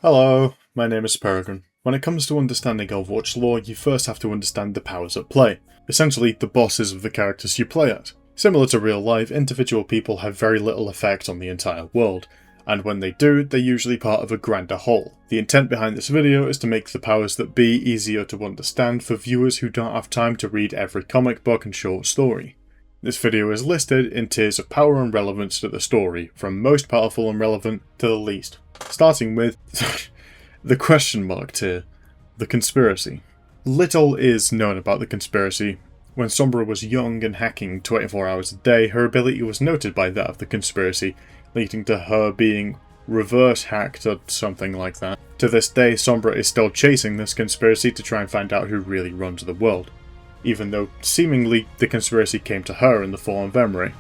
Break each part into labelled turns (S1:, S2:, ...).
S1: Hello, my name is Peregrine. When it comes to understanding Overwatch lore, you first have to understand the powers at play, essentially the bosses of the characters you play as. Similar to real life, individual people have very little effect on the entire world, and when they do, they're usually part of a grander whole. The intent behind this video is to make the powers that be easier to understand for viewers who don't have time to read every comic book and short story. This video is listed in tiers of power and relevance to the story, from most powerful and relevant to the least. Starting with the question mark tier, the conspiracy. Little is known about the conspiracy. When Sombra was young and hacking 24 hours a day, her ability was noted by that of the conspiracy, leading to her being reverse hacked or something like that. To this day, Sombra is still chasing this conspiracy to try and find out who really runs the world, even though seemingly the conspiracy came to her in the form of Emre.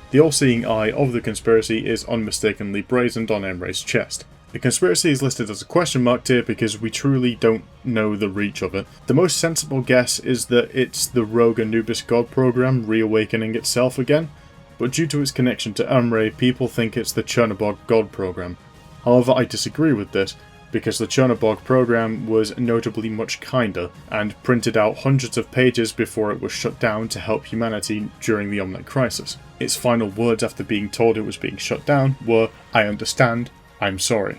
S1: The all-seeing eye of the conspiracy is unmistakably brazened on Emre's chest. The conspiracy is listed as a question mark tier because we truly don't know the reach of it. The most sensible guess is that it's the rogue Anubis god program reawakening itself again, but due to its connection to Emre, people think it's the Chernobog god program. However, I disagree with this, because the Chernobog program was notably much kinder, and printed out hundreds of pages before it was shut down to help humanity during the Omnic crisis. Its final words after being told it was being shut down were, "I understand, I'm sorry,"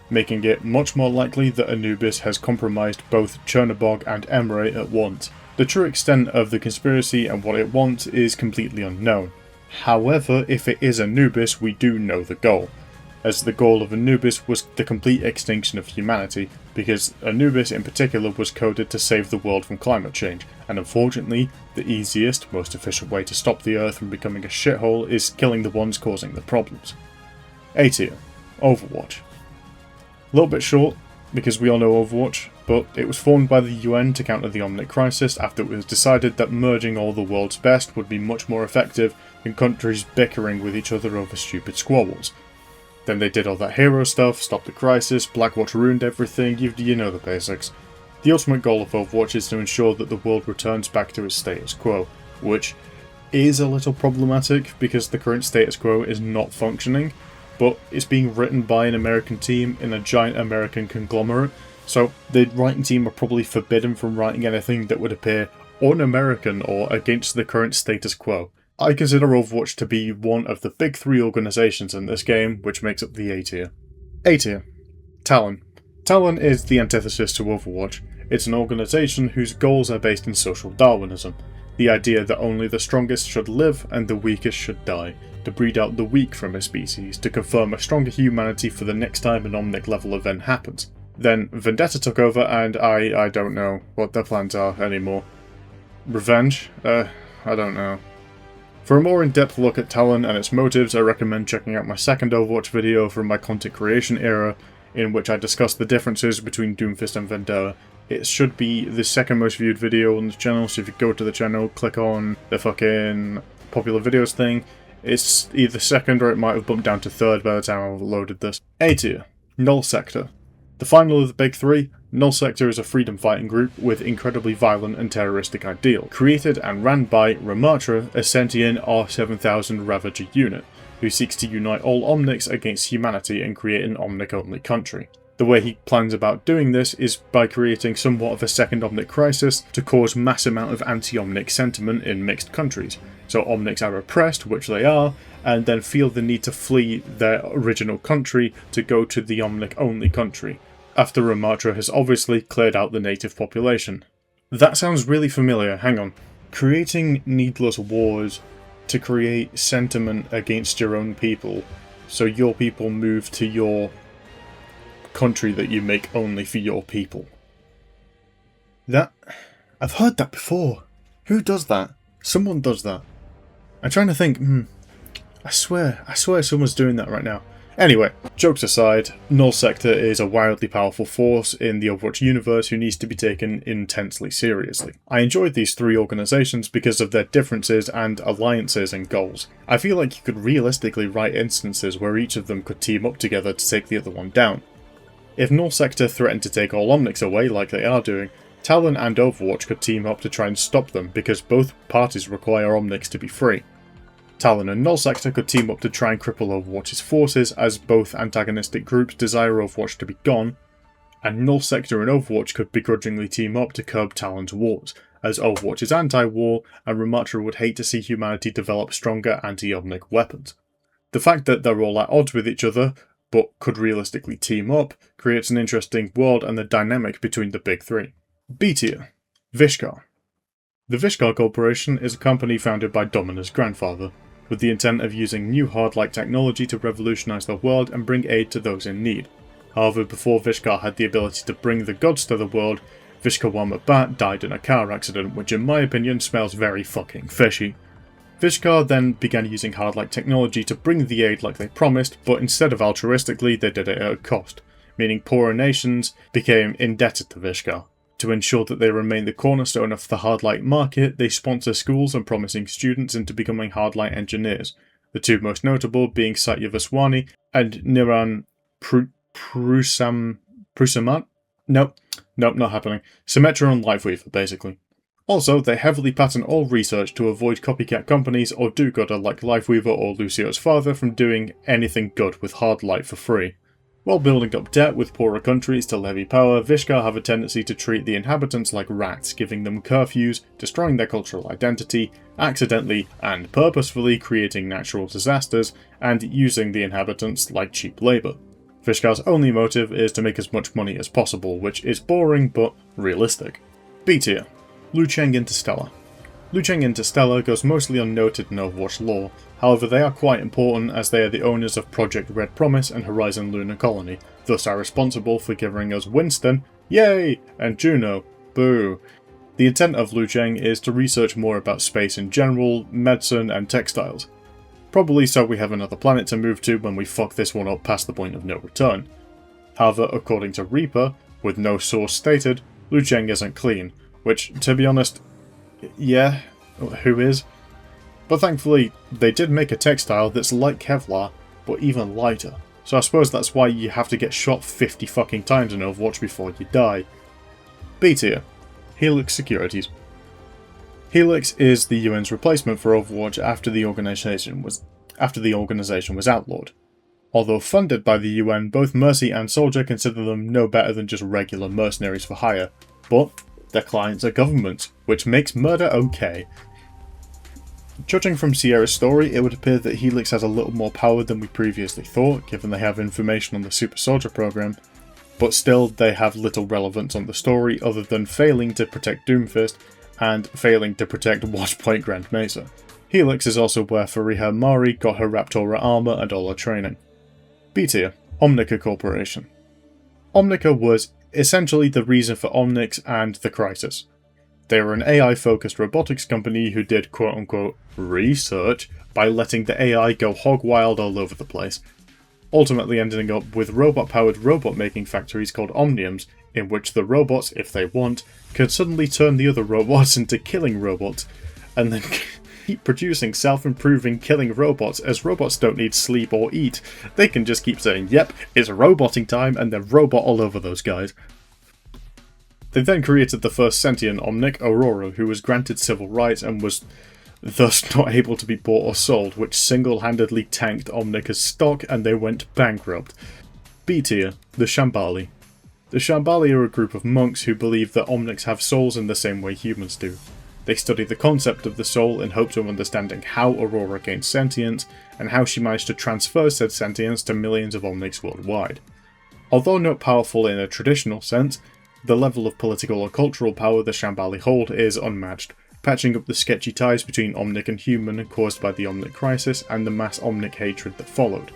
S1: making it much more likely that Anubis has compromised both Chernobog and Emre at once. The true extent of the conspiracy and what it wants is completely unknown. However, if it is Anubis, we do know the goal, as the goal of Anubis was the complete extinction of humanity, because Anubis in particular was coded to save the world from climate change, and unfortunately, the easiest, most efficient way to stop the Earth from becoming a shithole is killing the ones causing the problems. A tier. Overwatch. A little bit short, because we all know Overwatch, but it was formed by the UN to counter the Omnic crisis after it was decided that merging all the world's best would be much more effective than countries bickering with each other over stupid squabbles. Then they did all that hero stuff, stopped the crisis, Blackwatch ruined everything, you know the basics. The ultimate goal of Overwatch is to ensure that the world returns back to its status quo, which is a little problematic because the current status quo is not functioning, but it's being written by an American team in a giant American conglomerate, so the writing team are probably forbidden from writing anything that would appear un-American or against the current status quo. I consider Overwatch to be one of the big three organisations in this game, which makes up the A tier. A tier. Talon. Talon is the antithesis to Overwatch. It's an organisation whose goals are based in social Darwinism, the idea that only the strongest should live and the weakest should die, to breed out the weak from a species, to confirm a stronger humanity for the next time an Omnic level event happens. Then Vendetta took over and I don't know what their plans are anymore. Revenge? I don't know. For a more in-depth look at Talon and its motives, I recommend checking out my second Overwatch video from my content creation era, in which I discuss the differences between Doomfist and Vendetta. It should be the second most viewed video on the channel, so if you go to the channel, click on the fucking popular videos thing. It's either second or it might have bumped down to third by the time I loaded this. A tier. Null Sector. The final of the big three, Null Sector is a freedom fighting group with incredibly violent and terroristic ideals, created and ran by Ramatra, a sentient R7000 Ravager unit, who seeks to unite all Omnics against humanity and create an Omnic-only country. The way he plans about doing this is by creating somewhat of a second Omnic crisis to cause mass amount of anti-Omnic sentiment in mixed countries. So Omnics are oppressed, which they are, and then feel the need to flee their original country to go to the Omnic-only country, after Ramatra has obviously cleared out the native population. That sounds really familiar, hang on. Creating needless wars to create sentiment against your own people, so your people move to your country that you make only for your people. I've heard that before. Who does that? Someone does that. I'm trying to think, I swear someone's doing that right now. Anyway, jokes aside, Null Sector is a wildly powerful force in the Overwatch universe who needs to be taken intensely seriously. I enjoyed these three organisations because of their differences and alliances and goals. I feel like you could realistically write instances where each of them could team up together to take the other one down. If Null Sector threatened to take all Omnics away like they are doing, Talon and Overwatch could team up to try and stop them because both parties require Omnics to be free. Talon and Null Sector could team up to try and cripple Overwatch's forces, as both antagonistic groups desire Overwatch to be gone, and Null Sector and Overwatch could begrudgingly team up to curb Talon's wars, as Overwatch is anti-war and Ramatra would hate to see humanity develop stronger anti-Omnic weapons. The fact that they're all at odds with each other, but could realistically team up, creates an interesting world and the dynamic between the big three. B tier. Vishkar. The Vishkar Corporation is a company founded by Domina's grandfather, with the intent of using new hard-like technology to revolutionize the world and bring aid to those in need. However, before Vishkar had the ability to bring the gods to the world, Vishkarwama Bat died in a car accident, which in my opinion smells very fucking fishy. Vishkar then began using hard-like technology to bring the aid like they promised, but instead of altruistically, they did it at a cost, meaning poorer nations became indebted to Vishkar. To ensure that they remain the cornerstone of the hard-light market, they sponsor schools and promising students into becoming hard-light engineers, the two most notable being Satya Vaswani and Niran Prusamat? Nope, not happening. Symmetra and Lifeweaver, basically. Also, they heavily patent all research to avoid copycat companies or do-gooder like Lifeweaver or Lucio's father from doing anything good with hard light for free. While building up debt with poorer countries to levy power, Vishkar have a tendency to treat the inhabitants like rats, giving them curfews, destroying their cultural identity, accidentally and purposefully creating natural disasters, and using the inhabitants like cheap labour. Vishkar's only motive is to make as much money as possible, which is boring but realistic. B tier. Lucheng Interstellar. Lucheng Interstellar goes mostly unnoted in Overwatch lore, however they are quite important as they are the owners of Project Red Promise and Horizon Lunar Colony, thus are responsible for giving us Winston, yay, and Juno, boo. The intent of Lucheng is to research more about space in general, medicine and textiles. Probably so we have another planet to move to when we fuck this one up past the point of no return. However, according to Reaper, with no source stated, Lucheng isn't clean, which, to be honest, yeah, who is? But thankfully, they did make a textile that's like Kevlar, but even lighter. So I suppose that's why you have to get shot 50 fucking times in Overwatch before you die. B tier. Helix Securities. Helix is the UN's replacement for Overwatch after the organization was outlawed. Although funded by the UN, both Mercy and Soldier consider them no better than just regular mercenaries for hire, but their clients are governments, which makes murder okay. Judging from Sierra's story, it would appear that Helix has a little more power than we previously thought, given they have information on the Super Soldier program, but still they have little relevance on the story other than failing to protect Doomfist and failing to protect Watchpoint Grand Mesa. Helix is also where Fariha Mari got her Raptora armor and all her training. B tier. Omnica Corporation. Omnica was essentially the reason for Omnics and the Crisis. They were an AI-focused robotics company who did quote-unquote research by letting the AI go hog wild all over the place, ultimately ending up with robot-powered robot-making factories called Omniums, in which the robots, if they want, can suddenly turn the other robots into killing robots, and then keep producing self-improving killing robots, as robots don't need sleep or eat. They can just keep saying, yep, it's roboting time, and then robot all over those guys. They then created the first sentient Omnic, Aurora, who was granted civil rights and was thus not able to be bought or sold, which single-handedly tanked Omnica's stock and they went bankrupt. B tier. The Shambali. The Shambali are a group of monks who believe that Omnics have souls in the same way humans do. They study the concept of the soul in hopes of understanding how Aurora gained sentience, and how she managed to transfer said sentience to millions of Omnics worldwide. Although not powerful in a traditional sense, the level of political or cultural power the Shambali hold is unmatched, patching up the sketchy ties between Omnic and human caused by the Omnic Crisis and the mass Omnic hatred that followed.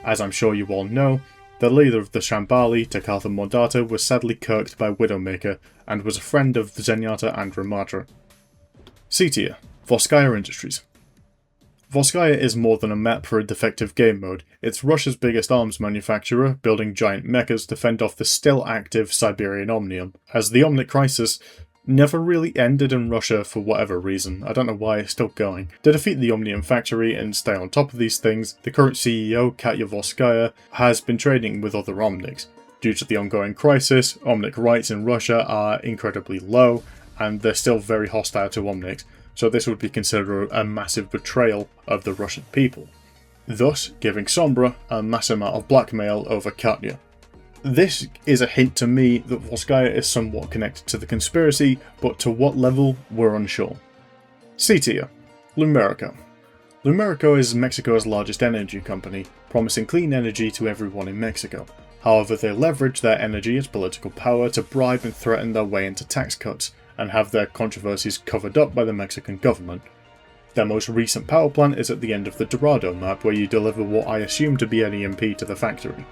S1: As I'm sure you all know, the leader of the Shambali, Takartha Mondata, was sadly kirked by Widowmaker, and was a friend of Zenyatta and Ramatra. C tier. Volskaya Industries. Volskaya is more than a map for a defective game mode. It's Russia's biggest arms manufacturer, building giant mechas to fend off the still active Siberian Omnium, as the Omnic Crisis never really ended in Russia for whatever reason. I don't know why it's still going. To defeat the Omnium factory and stay on top of these things, the current CEO, Katya Volskaya, has been trading with other Omnics. Due to the ongoing crisis, Omnic rights in Russia are incredibly low, and they're still very hostile to Omnics, so this would be considered a massive betrayal of the Russian people, thus giving Sombra a mass amount of blackmail over Katya. This is a hint to me that Volskaya is somewhat connected to the conspiracy, but to what level, we're unsure. C tier. Lumerico. Lumerico is Mexico's largest energy company, promising clean energy to everyone in Mexico. However, they leverage their energy as political power to bribe and threaten their way into tax cuts, and have their controversies covered up by the Mexican government. Their most recent power plant is at the end of the Dorado map, where you deliver what I assume to be an EMP to the factory.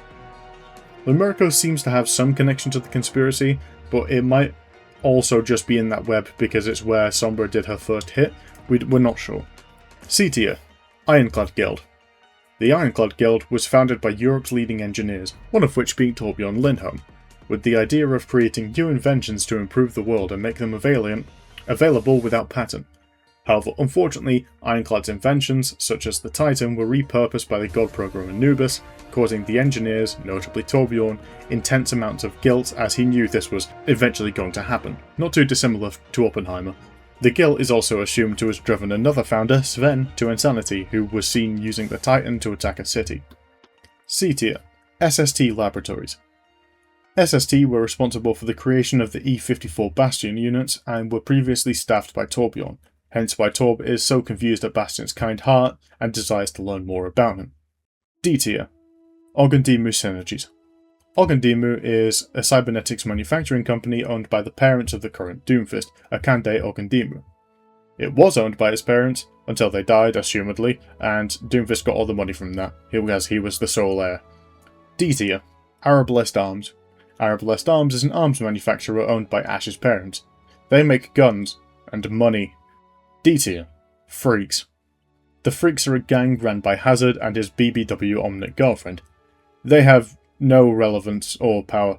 S1: Lumerico seems to have some connection to the conspiracy, but it might also just be in that web because it's where Sombra did her first hit. We're not sure. C tier. Ironclad Guild. The Ironclad Guild was founded by Europe's leading engineers, one of which being Torbjorn Lindholm, with the idea of creating new inventions to improve the world and make them available without patent. However, unfortunately, Ironclad's inventions, such as the Titan, were repurposed by the god programmer Anubis, causing the engineers, notably Torbjorn, intense amounts of guilt as he knew this was eventually going to happen, not too dissimilar to Oppenheimer. The guilt is also assumed to have driven another founder, Sven, to insanity, who was seen using the Titan to attack a city. C tier. SST Laboratories. SST were responsible for the creation of the E-54 Bastion units and were previously staffed by Torbjorn, hence why Torb is so confused at Bastion's kind heart and desires to learn more about him. D tier. Ogundimu Synergies. Ogundimu is a cybernetics manufacturing company owned by the parents of the current Doomfist, Akande Ogundimu. It was owned by its parents until they died, assumedly, and Doomfist got all the money from that, as he was the sole heir. D tier. Arbalest Arms. Arbalest Arms is an arms manufacturer owned by Ash's parents. They make guns and money. D tier. Freaks. The Freaks are a gang run by Hazard and his BBW Omnic girlfriend. They have no relevance or power.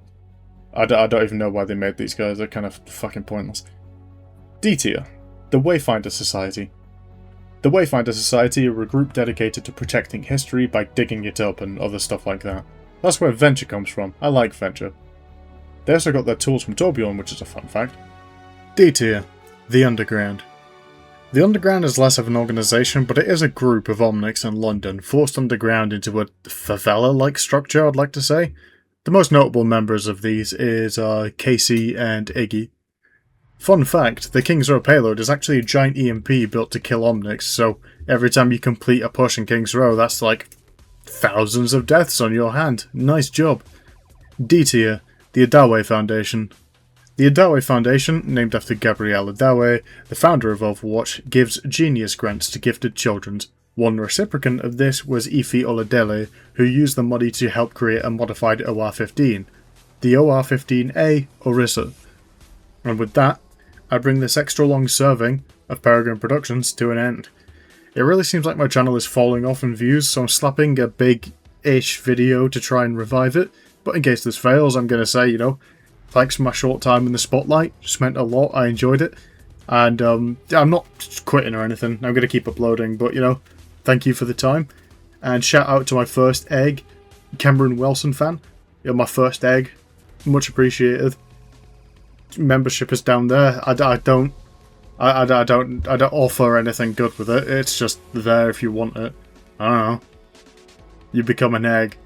S1: I don't even know why they made these guys, they're kind of fucking pointless. D tier. The Wayfinder Society. The Wayfinder Society are a group dedicated to protecting history by digging it up and other stuff like that. That's where Venture comes from. I like Venture. They also got their tools from Torbjorn, which is a fun fact. D tier. The Underground. The Underground is less of an organisation, but it is a group of Omnics in London, forced underground into a favela-like structure, I'd like to say. The most notable members of these is Casey and Iggy. Fun fact, the King's Row payload is actually a giant EMP built to kill Omnics, so every time you complete a push in King's Row, that's like thousands of deaths on your hand. Nice job. D tier, the Adawe Foundation. The Adawe Foundation, named after Gabriel Adawe, the founder of Overwatch, gives genius grants to gifted children. One recipient of this was Ife Oladele, who used the money to help create a modified OR-15, the OR-15A Orisa. And with that, I bring this extra long serving of Peregrine Productions to an end. It really seems like my channel is falling off in views, so I'm slapping a big-ish video to try and revive it, but in case this fails, I'm going to say, thanks for my short time in the spotlight. Just meant a lot. I enjoyed it. And I'm not quitting or anything. I'm going to keep uploading. But, thank you for the time. And shout out to my first egg, Cameron Wilson fan. You're my first egg. Much appreciated. Membership is down there. I don't offer anything good with it. It's just there if you want it. I don't know. You become an egg.